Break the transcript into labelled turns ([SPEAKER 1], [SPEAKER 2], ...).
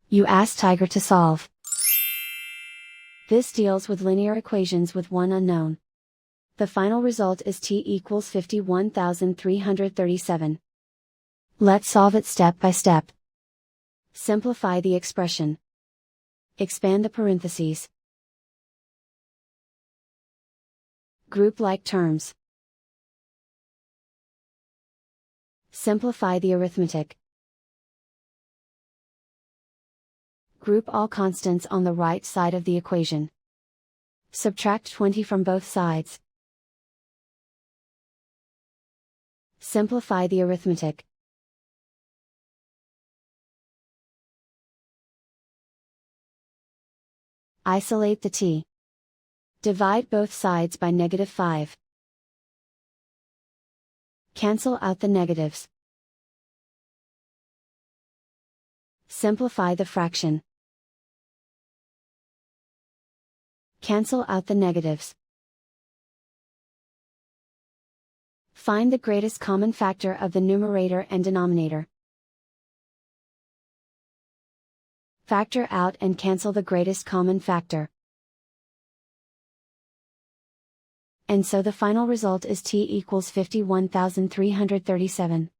[SPEAKER 1] You ask Tiger to solve. This deals with linear equations with one unknown. The final result is t equals 51,337. Let's solve it step by step. Simplify the expression. Expand the parentheses. Group like terms. Simplify the arithmetic. Group all constants on the right side of the equation. Subtract 20 from both sides. Simplify the arithmetic. Isolate the t. Divide both sides by -5. Cancel out the negatives. Simplify the fraction. Cancel out the negatives. Find the greatest common factor of the numerator and denominator. Factor out and cancel the greatest common factor. And so the final result is t equals 51,337.